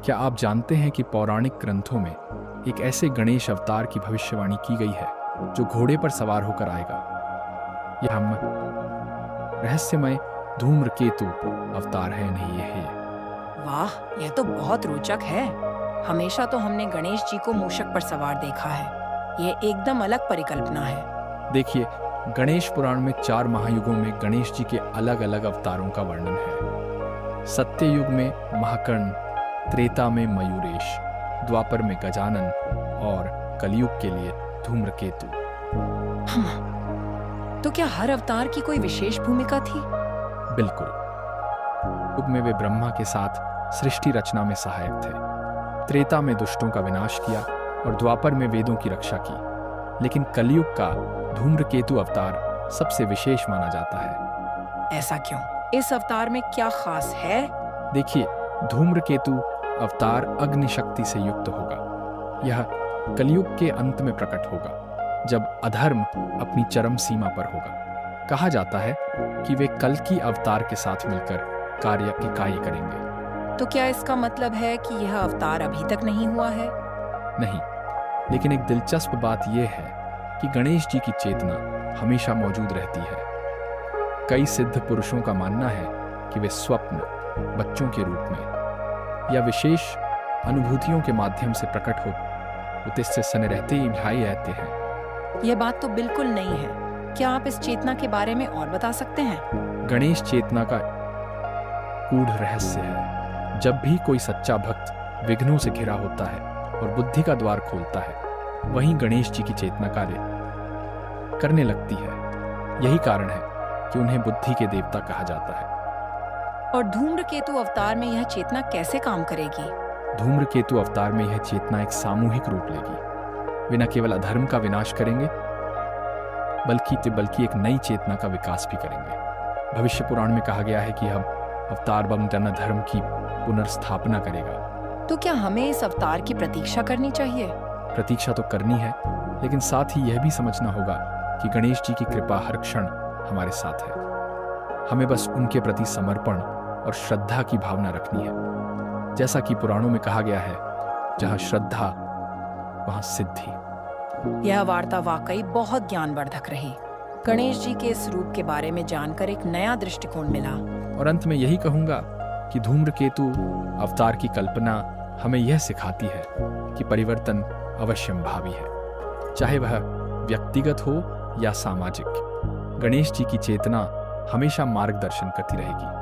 क्या आप जानते हैं कि पौराणिक ग्रंथों में एक ऐसे गणेश अवतार की भविष्यवाणी की गई है जो घोड़े पर सवार होकर आएगा? यह हम रहस्यमय धूम्रकेतु अवतार है, नहीं है ये। वाह, यह तो बहुत रोचक है। हमेशा तो हमने गणेश जी को मूषक पर सवार देखा है। यह एकदम अलग परिकल्पना है। देखिए, गणेश पुराण में 4 महायुगों में गणेश जी के अलग अलग अवतारों का वर्णन है। सत्य युग में महाकर्ण, त्रेता में मयूरेश, द्वापर में गजानन और कलयुग के लिए धूम्रकेतु। तो क्या हर अवतार की कोई विशेष भूमिका थी? बिल्कुल। युग में वे ब्रह्मा के साथ सृष्टि रचना में सहायक थे। त्रेता में दुष्टों का विनाश किया और द्वापर में वेदों की रक्षा की। लेकिन कलयुग का धूम्रकेतु अवतार सबसे विशेष माना जाता है। ऐसा क्यों? इस अवतार में क्या खास है? देखिए, धूम्रकेतु अवतार अग्नि शक्ति से युक्त होगा। यह कलयुग के अंत में प्रकट होगा, जब अधर्म अपनी चरम सीमा पर होगा। कहा जाता है कि वे कल्कि अवतार के साथ मिलकर कार्य करेंगे। तो क्या इसका मतलब है कि यह अवतार अभी तक नहीं हुआ है? नहीं, लेकिन एक दिलचस्प बात यह है कि गणेश जी की चेतना हमेशा मौजूद रहती है। कई सिद्ध पुरुषों का मानना है कि वे स्वप्न, बच्चों के रूप में या विशेष अनुभूतियों के माध्यम से प्रकट होते से सने रहते ही भाई रहते हैं। यह बात तो बिल्कुल नहीं है। क्या आप इस चेतना के बारे में और बता सकते हैं? गणेश चेतना का गूढ़ रहस्य है। जब भी कोई सच्चा भक्त विघ्नों से घिरा होता है और बुद्धि का द्वार खोलता है, वहीं गणेश जी की चेतना कार्य करने लगती है। यही कारण है कि उन्हें बुद्धि के देवता कहा जाता है। और धूम्रकेतु अवतार में यह चेतना कैसे काम करेगी? धूम्रकेतु अवतार में यह चेतना एक सामूहिक रूप लेगी। वे न केवल अधर्म का विनाश करेंगे, बल्कि एक नई चेतना का विकास भी करेंगे। भविष्य पुराण में कहा गया है कि हम अवतार जन धर्म की पुनर्स्थापना करेगा। तो क्या हमें इस अवतार की प्रतीक्षा करनी चाहिए? प्रतीक्षा तो करनी है, लेकिन साथ ही यह भी समझना होगा कि गणेश जी की कृपा हर क्षण हमारे साथ है। हमें बस उनके प्रति समर्पण और श्रद्धा की भावना रखनी है। जैसा कि पुराणों में कहा गया है, जहां श्रद्धा वहां सिद्धि। यह वार्ता वाकई बहुत ज्ञानवर्धक रही। गणेश जी के इस रूप के बारे में जानकर एक नया दृष्टिकोण मिला। और अंत में यही कहूंगा कि धूम्रकेतु अवतार की कल्पना हमें यह सिखाती है कि परिवर्तन अवश्यंभावी है, चाहे वह व्यक्तिगत हो या सामाजिक। गणेश जी की चेतना हमेशा मार्गदर्शन करती रहेगी।